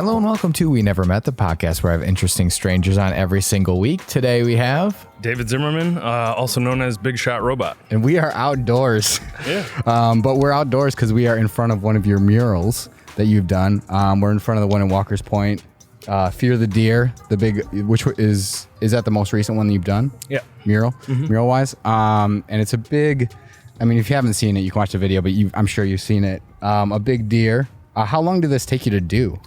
Hello and welcome to We Never Met, the podcast where I have interesting strangers on every single week. Today we have David Zimmerman, also known as Bigshot Robot. And we are outdoors. Yeah. But we're outdoors because we are in front of one of your murals that you've done. We're in front of the one in Walker's Point. Fear the Deer, the big, which is that the most recent one that you've done? Yeah. Mural wise. And it's a big, I mean, if you haven't seen it, you can watch the video, but I'm sure you've seen it. A big deer. How long did this take you to do?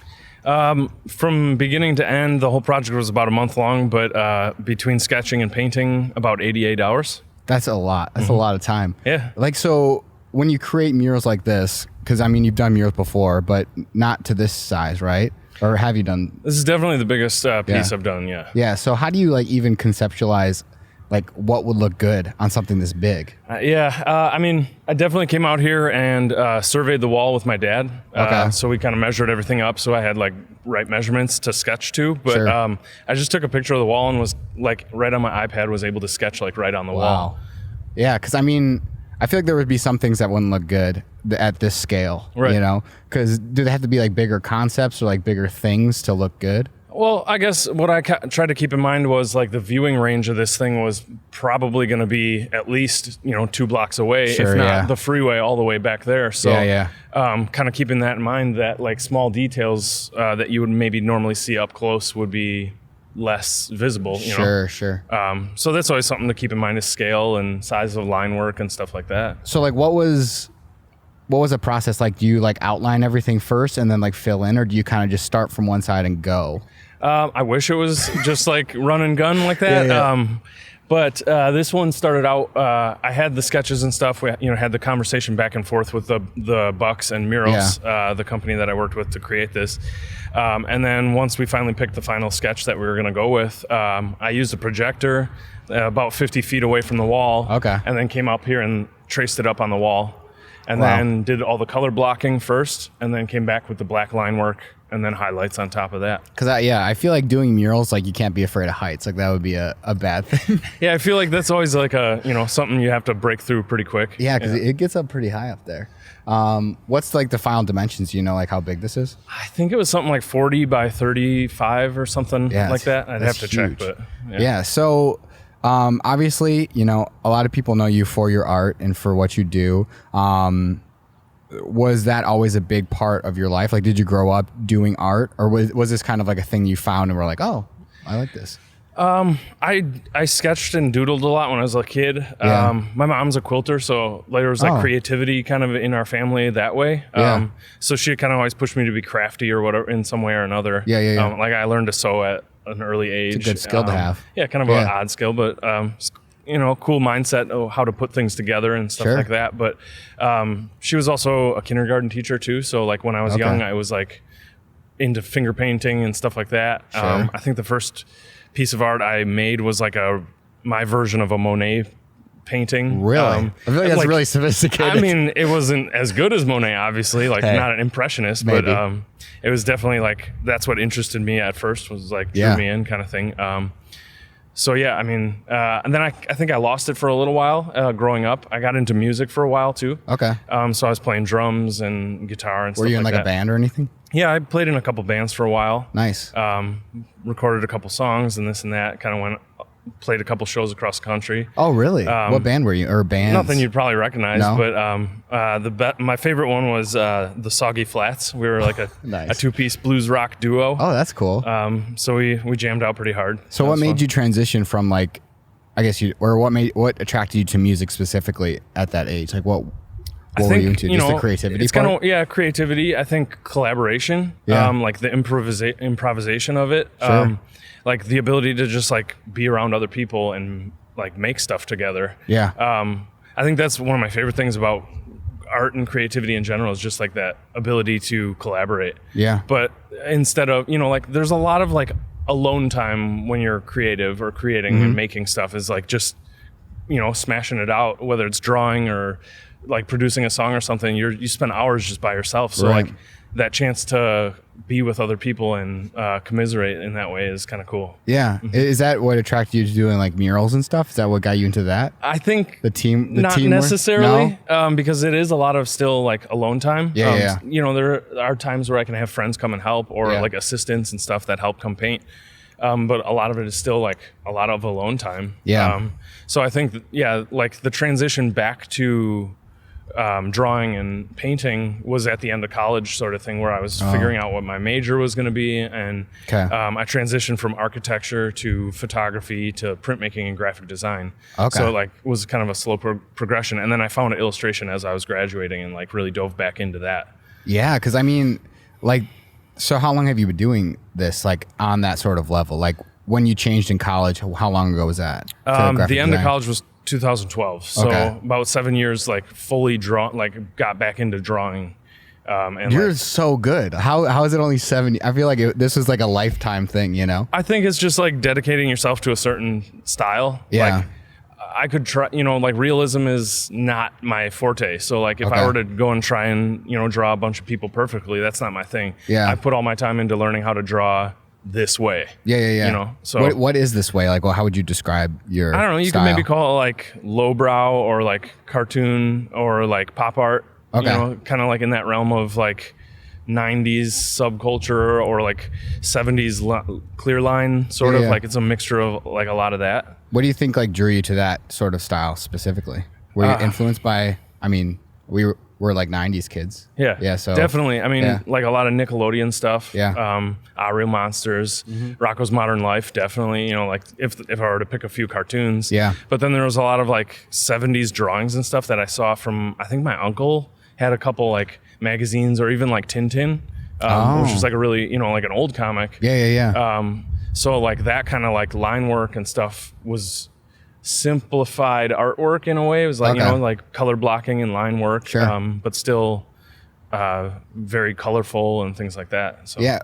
From beginning to end, the whole project was about a month long, but between sketching and painting, about 88 hours. That's a lot. That's a lot of time. Yeah. Like, so when you create murals like this, because I mean, you've done murals before, but not to this size, right? Or have you done? This is definitely the biggest piece I've done, yeah. Yeah, so how do you like even conceptualize like what would look good on something this big? I mean, I definitely came out here and surveyed the wall with my dad. Okay. So we kind of measured everything up, so I had like right measurements to sketch to. But Sure. I just took a picture of the wall and was like right on my iPad, was able to sketch like right on the wall. Yeah, because I mean, I feel like there would be some things that wouldn't look good at this scale, Right. You know? Because do they have to be like bigger concepts or like bigger things to look good? Well, I guess what I tried to keep in mind was like the viewing range of this thing was probably going to be at least, 2 blocks away, Sure, if not yeah. the freeway all the way back there. So Yeah. kind of keeping that in mind, that like small details that you would maybe normally see up close would be less visible. You know? Sure. So that's always something to keep in mind, is scale and size of line work and stuff like that. So like what was the process like? Do you like outline everything first and then like fill in, or do you kind of just start from one side and go? I wish it was just like run and gun like that. Yeah. But this one started out, I had the sketches and stuff. We had the conversation back and forth with the Bucks and Murals, the company that I worked with to create this. And then once we finally picked the final sketch that we were going to go with, I used a projector about 50 feet away from the wall. Okay. And then came up here and traced it up on the wall. And Wow. then did all the color blocking first, and then came back with the black line work and then highlights on top of that. Because I feel like doing murals, like you can't be afraid of heights. Like that would be a bad thing. Yeah, I feel like that's always like something you have to break through pretty quick. Yeah, because it gets up pretty high up there. What's like the final dimensions? Do you know like how big this is? I think it was something like 40 by 35 or something like that. I'd have to check, but yeah. So obviously, a lot of people know you for your art and for what you do. Was that always a big part of your life? Like, did you grow up doing art, or was this kind of like a thing you found and were like, oh, I like this? I sketched and doodled a lot when I was a kid. Yeah. My mom's a quilter, so there was like creativity kind of in our family that way. Yeah. So she kind of always pushed me to be crafty or whatever in some way or another. Yeah. Like I learned to sew at an early age. It's a good skill to have. Yeah, kind of an odd skill, but cool mindset of how to put things together and stuff like that. But she was also a kindergarten teacher too. So like when I was young, I was like into finger painting and stuff like that. Sure. I think the first piece of art I made was like my version of a Monet painting. Really? I feel like that's really sophisticated. I mean, it wasn't as good as Monet, obviously, like not an impressionist, maybe. but it was definitely like, that's what interested me at first, was like drew me in kind of thing. So yeah, I mean, and then I think I lost it for a little while growing up. I got into music for a while too. Okay. So I was playing drums and guitar and stuff like that. Were you in like a band or anything? Yeah, I played in a couple bands for a while. Nice. Recorded a couple songs and this and that. Kind of played a couple shows across the country. Oh, really? What band were you, or bands? Nothing you'd probably recognize, No? but my favorite one was the Soggy Flats. We were like a Nice. 2-piece blues rock duo. Oh, that's cool. So we jammed out pretty hard. So what made you transition from like, I guess what attracted you to music specifically at that age? Like what were you into? Just the creativity it's part? kind of, creativity. I think collaboration, like the improvisation of it. Sure. Like the ability to just like be around other people and like make stuff together. Yeah. I think that's one of my favorite things about art and creativity in general, is just like that ability to collaborate. Yeah. But instead of, like there's a lot of like alone time when you're creative or creating and making stuff, is like just, smashing it out, whether it's drawing or like producing a song or something. You spend hours just by yourself. So Right. like that chance to be with other people and commiserate in that way is kind of cool. Yeah. Is that what attracted you to doing like murals and stuff? Is that what got you into that? I think The not teamwork? necessarily, No? because it is a lot of still like alone time. Yeah. You know, there are times where I can have friends come and help, or Yeah. like assistants and stuff that help come paint. But a lot of it is still like a lot of alone time. Yeah. So I think, like the transition back to drawing and painting was at the end of college sort of thing, where I was figuring out what my major was going to be. And Okay. I transitioned from architecture to photography to printmaking and graphic design. Okay. So it like was kind of a slow progression. And then I found illustration as I was graduating and like really dove back into that. Yeah. Because I mean, like, so how long have you been doing this, like on that sort of level? Like when you changed in college, how long ago was that? The end of college was 2012. So Okay. about 7 years, like fully got back into drawing. And You're like, so good. How is it only 7? I feel like this is like a lifetime thing, you know? I think it's just like dedicating yourself to a certain style. Yeah. Like, I could try, like realism is not my forte. So like if Okay. I were to go and try and, draw a bunch of people perfectly, that's not my thing. Yeah. I put all my time into learning how to draw this way. Yeah. So what is this way? Like, well, how would you describe your I don't know. You style? can maybe call it like lowbrow or like cartoon or like pop art. Okay. Kind of like in that realm of like 90s subculture or like 70s clear line sort of Yeah. like it's a mixture of like a lot of that. What do you think like drew you to that sort of style specifically? Were you influenced by, I mean, we're like 90s kids. Yeah. So definitely. I mean, yeah. like a lot of Nickelodeon stuff. Yeah. Real Monsters, Rocko's Modern Life, definitely, like if I were to pick a few cartoons. Yeah. But then there was a lot of like 70s drawings and stuff that I saw from, I think my uncle had a couple like magazines or even like Tintin, which is like a really, like an old comic. Yeah. So like that kind of like line work and stuff was simplified artwork in a way. It was like, Okay. like color blocking and line work, Sure. but still very colorful and things like that. So Yeah.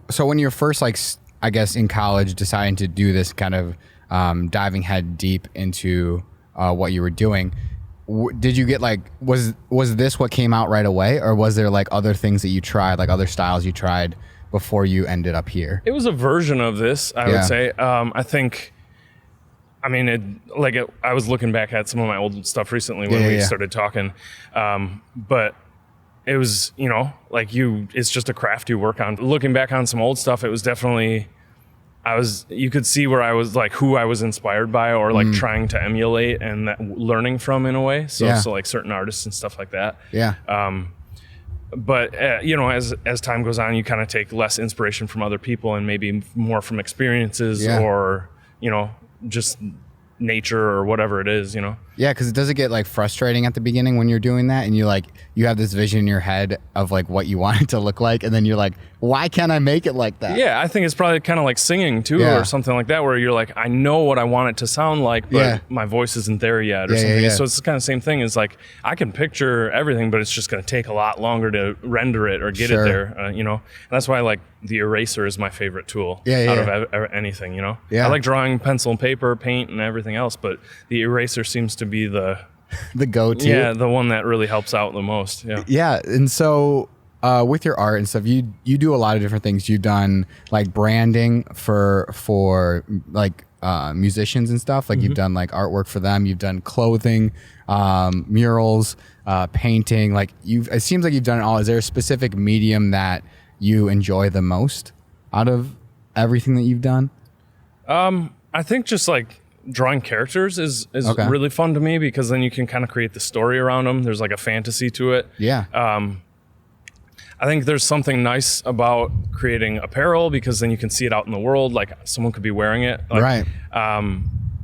So when you're first, like, I guess in college, deciding to do this kind of diving head deep into what you were doing, did you get like, was this what came out right away? Or was there like other things that you tried, like other styles you tried before you ended up here? it was a version of this, I Yeah. would say. I think, I mean, I was looking back at some of my old stuff recently when we started talking, but it was, it's just a craft you work on. Looking back on some old stuff, it was definitely, you could see where I was like who I was inspired by or like trying to emulate and learning from in a way. So, Yeah. so like certain artists and stuff like that. Yeah. But as time goes on, you kind of take less inspiration from other people and maybe more from experiences Yeah. or, just nature or whatever it is, Yeah, because does it get like frustrating at the beginning when you're doing that and you have this vision in your head of like what you want it to look like, and then you're like, why can't I make it like that? Yeah, I think it's probably kind of like singing too, Yeah. or something like that, where you're like, I know what I want it to sound like, but Yeah. my voice isn't there yet, or Yeah, something. yeah. So it's the kind of same thing as like, I can picture everything, but it's just going to take a lot longer to render it or get Sure. it there, And that's why like the eraser is my favorite tool Yeah, out yeah. of anything, Yeah. I like drawing pencil and paper, paint and everything else, but the eraser seems to be the The one that really helps out the most. Yeah. Yeah, and so with your art and stuff, you do a lot of different things. You've done like branding for like musicians and stuff. Like you've done like artwork for them. You've done clothing, murals, painting. Like it seems like you've done it all. Is there a specific medium that you enjoy the most out of everything that you've done? I think just like drawing characters is Okay. really fun to me, because then you can kind of create the story around them. There's like a fantasy to it. Yeah. I think there's something nice about creating apparel, because then you can see it out in the world. Like someone could be wearing it. Like, Right.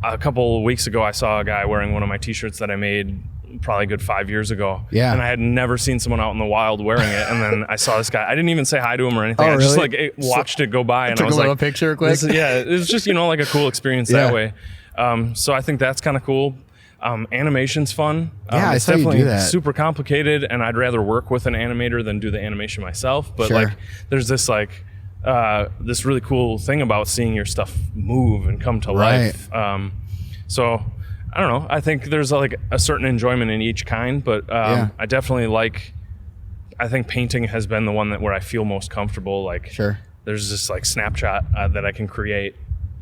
A couple of weeks ago, I saw a guy wearing one of my t-shirts that I made probably a good 5 years ago. Yeah. And I had never seen someone out in the wild wearing it. And then I saw this guy. I didn't even say hi to him or anything. Oh, I just really? like watched it go by, and I Took was a little like, picture quick. it was just, like a cool experience Yeah. that way. So I think that's kind of cool. Animation's fun. Yeah, I it's saw you do definitely that. super complicated, and I'd rather work with an animator than do the animation myself. But Sure. like, there's this like this really cool thing about seeing your stuff move and come to Right. life. So I don't know. I think there's like a certain enjoyment in each kind, but Yeah. I definitely like. I think painting has been the one where I feel most comfortable. Like, Sure. there's this like snapshot that I can create.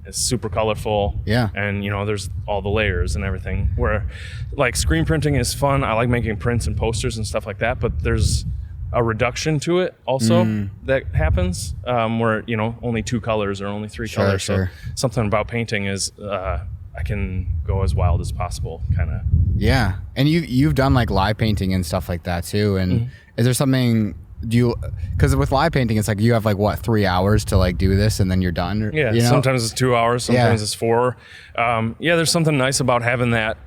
It's super colorful. Yeah. And there's all the layers and everything. Where like screen printing is fun. I like making prints and posters and stuff like that. But there's a reduction to it also that happens where only 2 colors or only 3 colors. Sure. So something about painting is I can go as wild as possible, kind of. Yeah, and you've done like live painting and stuff like that too. And is there something because with live painting it's like you have like what 3 hours to like do this and then you're done? Yeah, sometimes it's 2 hours, sometimes it's 4. There's something nice about having that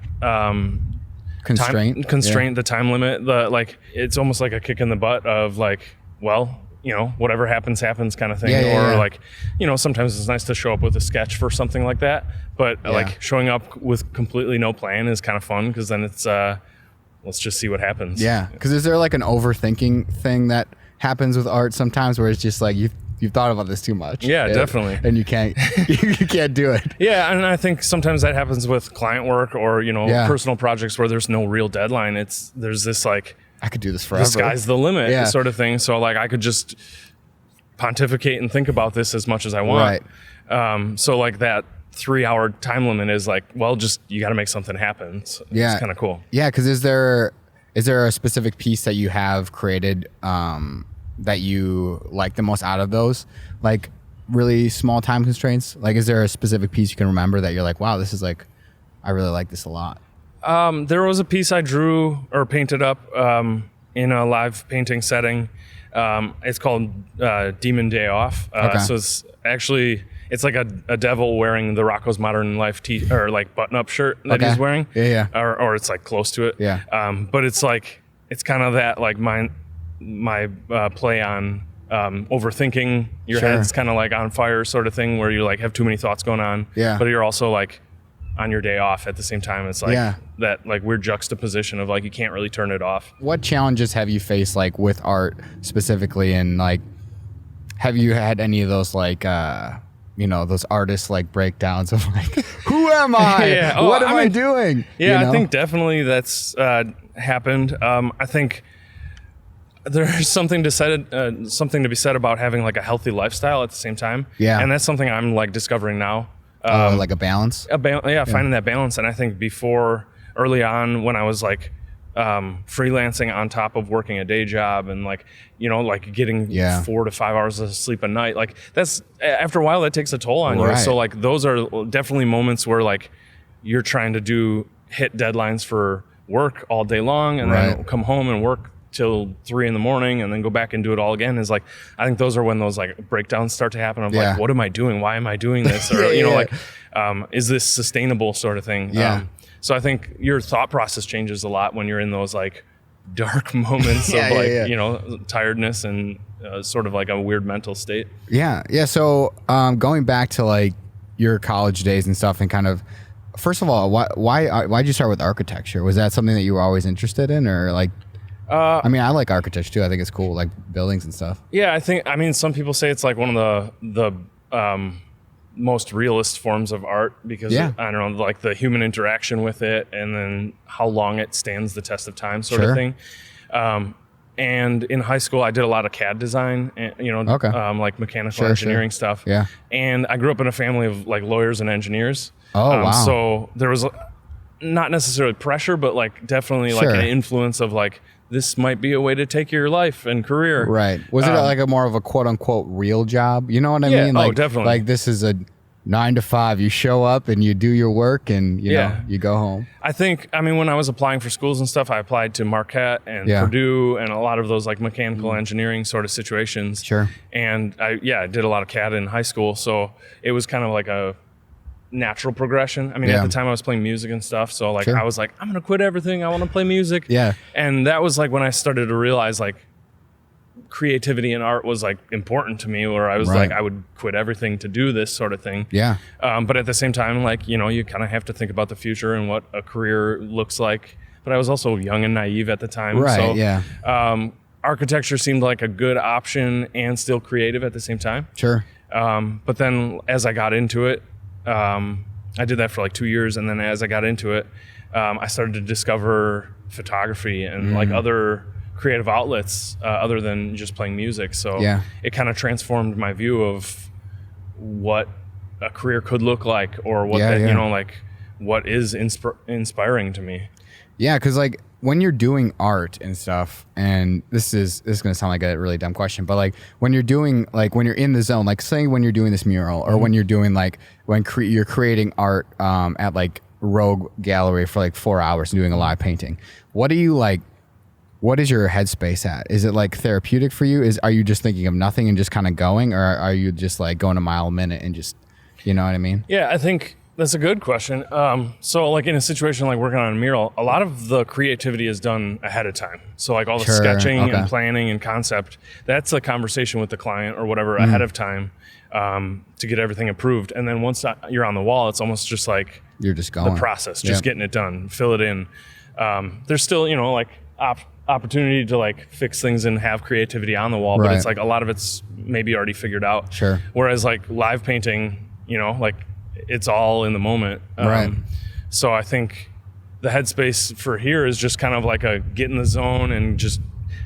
constraint, the time limit. Like it's almost like a kick in the butt of like, well, whatever happens kind of thing. Like, sometimes it's nice to show up with a sketch for something like that. But like showing up with completely no plan is kind of fun because then it's let's just see what happens. Yeah, because is there like an overthinking thing that happens with art sometimes where it's just like you've thought about this too much? Yeah, definitely. And you can't you can't do it. Yeah, and I think sometimes that happens with client work or personal projects where there's no real deadline. There's this like, I could do this forever. The sky's the limit sort of thing. So like I could just pontificate and think about this as much as I want. Right. So like that 3-hour time limit is like, well, just you got to make something happen. So it's kind of cool. Yeah, because is there a specific piece that you have created that you like the most out of those? Like really small time constraints? Like is there a specific piece you can remember that you're like, wow, this is like, I really like this a lot? There was a piece I drew or painted up in a live painting setting. It's called Demon Day Off. So it's like a devil wearing the Rocco's Modern Life or like button-up shirt that he's wearing. Yeah. Or it's like close to it. Yeah. But it's like it's kind of that like my play on overthinking. Your head's kind of like on fire sort of thing where you like have too many thoughts going on. Yeah. But you're also like on your day off at the same time. It's like that like weird juxtaposition of like you can't really turn it off. What challenges have you faced like with art specifically, and like have you had any of those like those artists like breakdowns of like who am I? What am I doing? I think definitely that's happened. I think there's something to be said about having like a healthy lifestyle at the same time. And that's something I'm like discovering now. Like a balance? Finding that balance. And I think early on when I was like freelancing on top of working a day job and like, like getting 4 to 5 hours of sleep a night, like that's after a while that takes a toll on you. So like those are definitely moments where like you're trying to hit deadlines for work all day long and then come home and work till 3 a.m. and then go back and do it all again. Is like, I think those are when those like breakdowns start to happen of like, what am I doing? Why am I doing this? Or, like, is this sustainable sort of thing? So I think your thought process changes a lot when you're in those like dark moments of like, tiredness and sort of like a weird mental state. Yeah. So going back to like your college days and stuff and kind of, first of all, why'd you start with architecture? Was that something that you were always interested in, or like, I mean, I like architecture too. I think it's cool, like buildings and stuff. Yeah, I mean, some people say it's like one of the most realist forms of art because I don't know, like the human interaction with it, and then how long it stands the test of time, sort of thing. And in high school, I did a lot of CAD design, like mechanical engineering stuff. Yeah. And I grew up in a family of like lawyers and engineers. Oh, wow. So there was not necessarily pressure, but like definitely like an influence of like, this might be a way to take your life and career. Right. Was it like a more of a quote unquote real job? You know what I mean? Like, definitely. Like this is a 9 to 5. You show up and you do your work and you know, you go home. I mean, when I was applying for schools and stuff, I applied to Marquette and Purdue and a lot of those like mechanical engineering sort of situations. And I did a lot of CAD in high school. So it was kind of like a natural progression. I mean, at the time I was playing music and stuff. So like, I was like, I'm going to quit everything. I want to play music. And that was like when I started to realize like creativity and art was like important to me, where I was like, I would quit everything to do this sort of thing. But at the same time, like, you kind of have to think about the future and what a career looks like. But I was also young and naive at the time. Architecture seemed like a good option and still creative at the same time. But then as I got into it, I did that for like 2 years, and then as I got into it, I started to discover photography and like other creative outlets other than just playing music. So it kind of transformed my view of what a career could look like, or what you know, like what is inspiring to me. Yeah, because like when you're doing art and stuff, and this is going to sound like a really dumb question, but like when you're doing, like when you're in the zone, like say when you're doing this mural, or when you're doing like when you're creating art at like Rogue Gallery for like 4 hours and doing a live painting, what do you like? What is your headspace at? Is it like therapeutic for you? Are you just thinking of nothing and just kind of going, or are you just like going a mile a minute and just, you know what I mean? Yeah, I think that's a good question. So like in a situation like working on a mural, a lot of the creativity is done ahead of time. So like all the sketching and planning and concept, that's a conversation with the client or whatever ahead of time to get everything approved. And then once you're on the wall, it's almost just like you're just going. The process, just getting it done, fill it in. There's still, you know, like opportunity to like fix things and have creativity on the wall, but it's like a lot of it's maybe already figured out. Sure. Whereas like live painting, you know, like it's all in the moment. So I think the headspace for here is just kind of like a get in the zone and just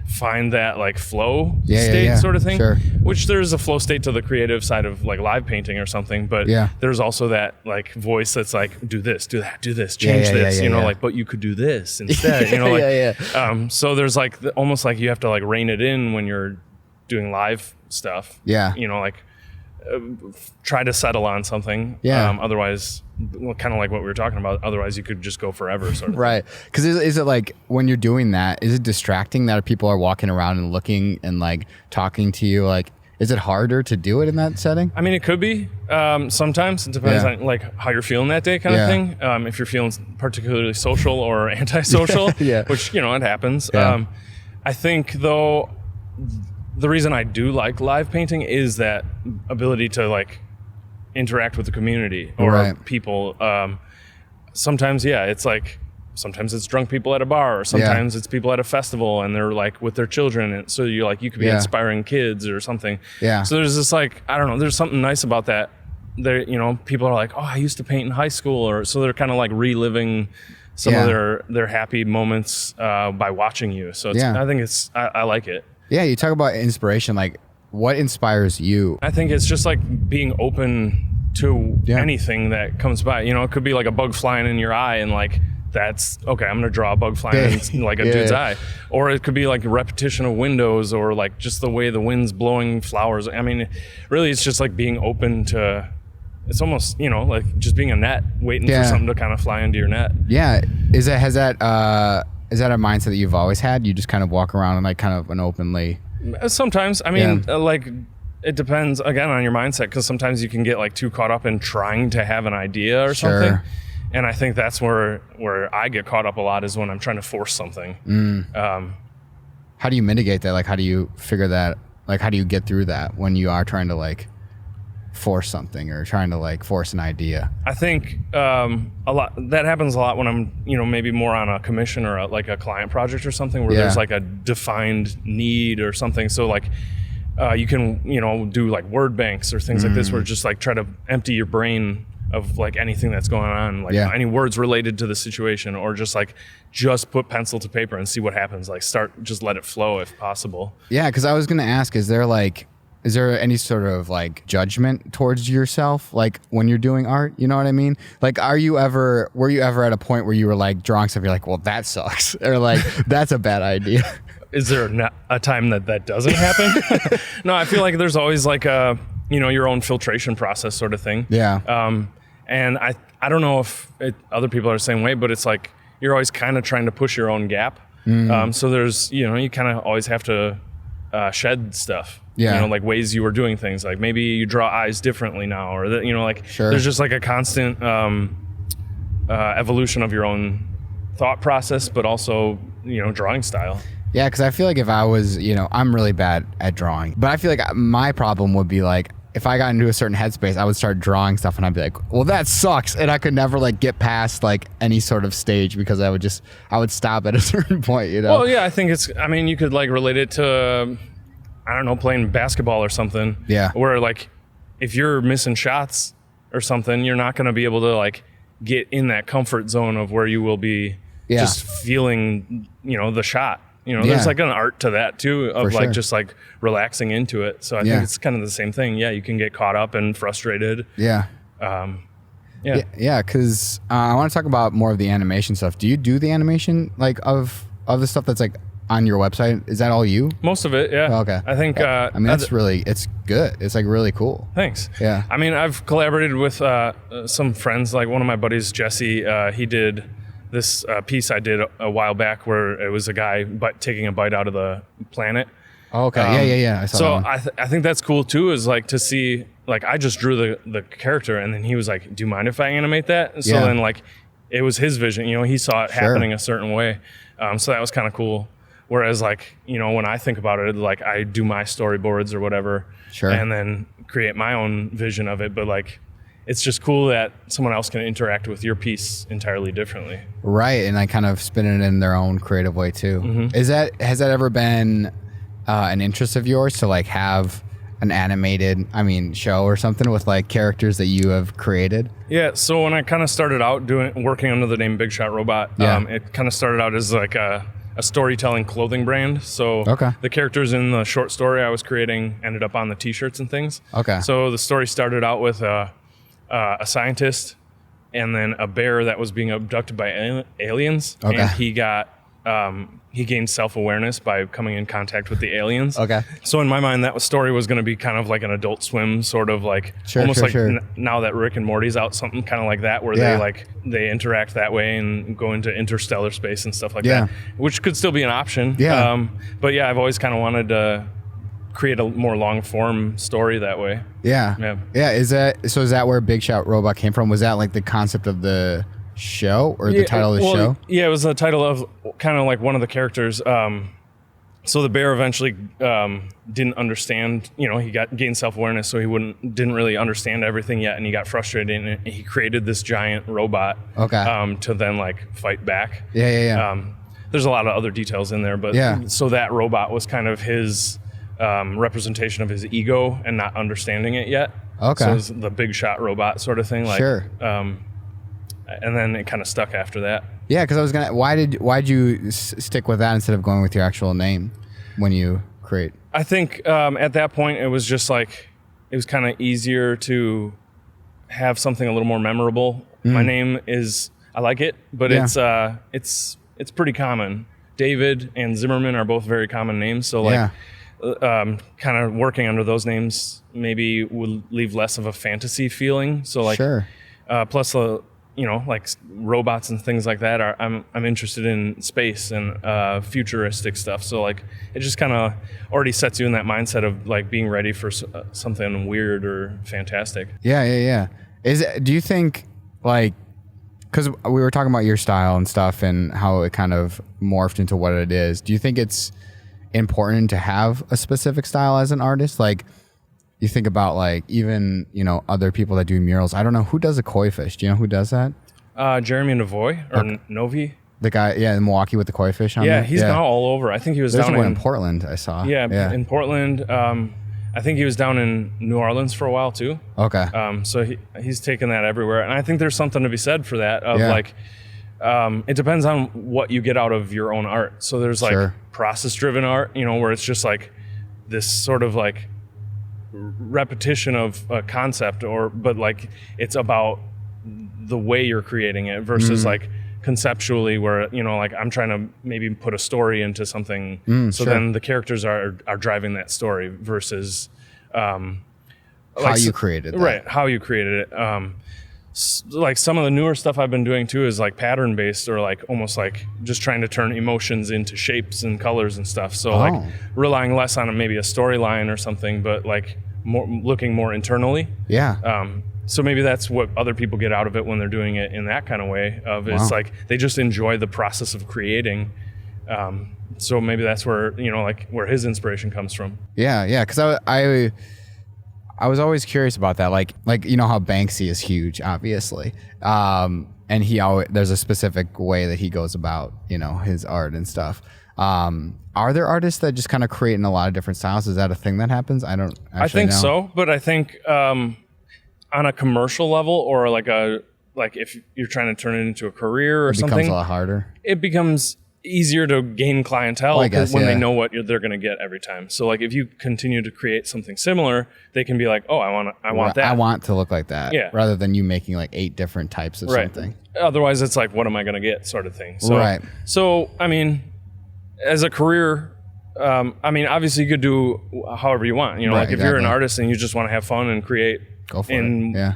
find that like flow state sort of thing, which there's a flow state to the creative side of like live painting or something, but there's also that like voice that's like, do this, do that, do this, change this, you know, like, but you could do this instead, you know, like, so there's like almost like you have to like rein it in when you're doing live stuff, you know, like try to settle on something. Otherwise, kind of like what we were talking about, otherwise you could just go forever sort of right. Because is it like when you're doing that, is it distracting that people are walking around and looking and like talking to you? Like, is it harder to do it in that setting? I mean, it could be. Sometimes it depends on like how you're feeling that day kind of thing. If you're feeling particularly social or antisocial, which, you know, it happens. I think though, the reason I do like live painting is that ability to like interact with the community or people. Sometimes, it's like, sometimes it's drunk people at a bar, or sometimes it's people at a festival and they're like with their children. And so you're like, you could be inspiring kids or something. So there's this like, I don't know, there's something nice about that. There, you know, people are like, oh, I used to paint in high school, or so they're kind of like reliving some of their happy moments by watching you. So it's, I think I like it. Yeah, you talk about inspiration. Like, what inspires you? I think it's just like being open to anything that comes by. You know, it could be like a bug flying in your eye, and like that's okay. I'm gonna draw a bug flying in like a dude's eye, or it could be like a repetition of windows, or like just the way the wind's blowing flowers. I mean, really, it's just like being open to. It's almost, you know, like just being a net, waiting for something to kind of fly into your net. Yeah, is that a mindset that you've always had? You just kind of walk around and like kind of an openly. Sometimes, I mean, like it depends again on your mindset, because sometimes you can get like too caught up in trying to have an idea or something, and I think that's where I get caught up a lot, is when I'm trying to force something. How do you mitigate that? Like, how do you figure that? Like, how do you get through that when you are trying to like force something or trying to like force an idea? I think a lot that happens a lot when I'm, you know, maybe more on a commission or like a client project or something where there's like a defined need or something. So like you can, you know, do like word banks or things like this, where just like try to empty your brain of like anything that's going on, like any words related to the situation, or just put pencil to paper and see what happens. Like just let it flow if possible. Yeah, because I was gonna ask, is there any sort of like judgment towards yourself, like when you're doing art? You know what I mean? Like, were you ever at a point where you were like drawing stuff, you're like, well, that sucks, or like that's a bad idea? Is there a time that doesn't happen? No, I feel like there's always like a, you know, your own filtration process sort of thing. And I don't know if other people are the same way, but it's like you're always kind of trying to push your own gap. So there's, you know, you kind of always have to shed stuff. You know, like ways you were doing things, like maybe you draw eyes differently now, or that, you know, like there's just like a constant evolution of your own thought process, but also, you know, drawing style. Yeah, because I feel like if I was, you know, I'm really bad at drawing, but I feel like my problem would be like, if I got into a certain headspace, I would start drawing stuff and I'd be like, well, that sucks. And I could never like get past like any sort of stage, because I would stop at a certain point, you know? Well, yeah, I think you could like relate it to, I don't know, playing basketball or something. Yeah. Where like, if you're missing shots or something, you're not going to be able to like get in that comfort zone of where you will be just feeling, you know, the shot. there's like an art to that too, of For like sure. just like relaxing into it. So I think it's kind of the same thing. Yeah, you can get caught up and frustrated. Yeah. Yeah. Because I want to talk about more of the animation stuff. Do you do the animation like of the stuff that's like on your website? Is that all you? Most of it, yeah. Oh, okay. I think. I mean, that's it's good. It's like really cool. Thanks. Yeah. I mean, I've collaborated with some friends. Like one of my buddies, Jesse. He did this piece I did a while back where it was a guy taking a bite out of the planet. Oh, okay. Yeah. I saw So that one. I think that's cool too. Is like to see, like, I just drew the character, and then he was like, "Do you mind if I animate that?" And so then like, it was his vision. He saw it happening a certain way. So that was kind of cool. Whereas like, when I think about it, like I do my storyboards or whatever, and then create my own vision of it. But like, it's just cool that someone else can interact with your piece entirely differently. Right, and like kind of spin it in their own creative way too. Mm-hmm. Has that ever been an interest of yours to like have an animated, show or something with like characters that you have created? Yeah. So when I kind of started out working under the name Bigshot Robot, it kind of started out as like a storytelling clothing brand. So the characters in the short story I was creating ended up on the t-shirts and things. Okay. So the story started out with a scientist and then a bear that was being abducted by aliens. Okay. And he got he gained self-awareness by coming in contact with the aliens. Okay. So in my mind, that story was going to be kind of like an Adult Swim sort of like, now that Rick and Morty's out, something kind of like that, where they interact that way and go into interstellar space and stuff like that, which could still be an option. Yeah. But yeah, I've always kind of wanted to create a more long form story that way. Yeah. Is that where Bigshot Robot came from? Was that like the concept of the show or the title of the show? Yeah, it was the title of kind of like one of the characters. So the bear eventually didn't understand, he gained self-awareness, so he didn't really understand everything yet, and he got frustrated, and he created this giant robot to then like fight back. There's a lot of other details in there, but so that robot was kind of his representation of his ego and not understanding it yet. So it was the big shot robot sort of thing. Like, and then it kind of stuck after that. Yeah, because I was gonna. Why'd you stick with that instead of going with your actual name when you create? I think at that point it was just like it was kind of easier to have something a little more memorable. My name is, I like it, but it's pretty common. David and Zimmerman are both very common names, so like kind of working under those names maybe would leave less of a fantasy feeling. So like plus like robots and things like that I'm interested in space and futuristic stuff. So like it just kind of already sets you in that mindset of like being ready for something weird or fantastic. Yeah. Do you think like, because we were talking about your style and stuff and how it kind of morphed into what it is. Do you think it's important to have a specific style as an artist? Like, you think about like even other people that do murals. I don't know who does a koi fish. Do you know who does that? Jeremy Novoy or Novi. The guy, in Milwaukee with the koi fish on there. He's now all over. I think he was There's down one in Portland. I saw. In Portland. I think he was down in New Orleans for a while too. Okay. So he's taken that everywhere, and I think there's something to be said for that. Of like, it depends on what you get out of your own art. So there's like process-driven art, where it's just like this sort of like repetition of a concept, but like it's about the way you're creating it versus like conceptually where like I'm trying to maybe put a story into something, then the characters are driving that story versus how you created that. How you created it. Like some of the newer stuff I've been doing too is like pattern based, or like almost like just trying to turn emotions into shapes and colors and stuff. So like relying less on maybe a storyline or something, but like looking more internally. So maybe that's what other people get out of it when they're doing it in that kind of way. It's like they just enjoy the process of creating. So maybe that's where like where his inspiration comes from. Because I was always curious about that. Like how Banksy is huge, obviously, and there's a specific way that he goes about his art and stuff. Are there artists that just kind of create in a lot of different styles? Is that a thing that happens? I don't actually I think know. so, but I think on a commercial level, or like if you're trying to turn it into a career or something, it becomes a lot harder. It becomes easier to gain clientele I guess, when yeah. they know what they're going to get every time. So like if you continue to create something similar, they can be like, oh, I want that. I want to look like that. Yeah. Rather than you making like 8 different types of something. Otherwise, it's like, what am I going to get, sort of thing. So, Right. So I mean, as a career, I mean, obviously you could do however you want. You know, like if you're an artist and you just want to have fun and create Go for in it. Yeah.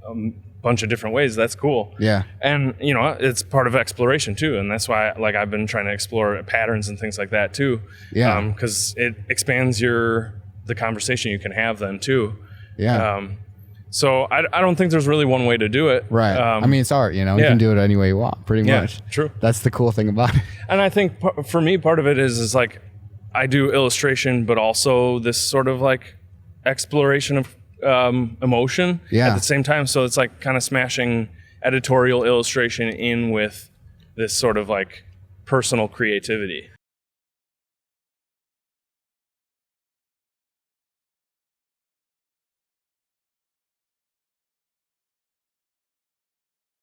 a bunch of different ways, that's cool. Yeah. And you know, it's part of exploration too, and that's why like I've been trying to explore patterns and things like that too. Yeah. Because it expands the conversation you can have then too. Yeah. So I don't think there's really one way to do it. Right. I mean, it's art, you know, you can do it any way you want, pretty much. True. That's the cool thing about it. And I think for me, part of it is like I do illustration, but also this sort of like exploration of emotion at the same time. So it's like kind of smashing editorial illustration in with this sort of like personal creativity.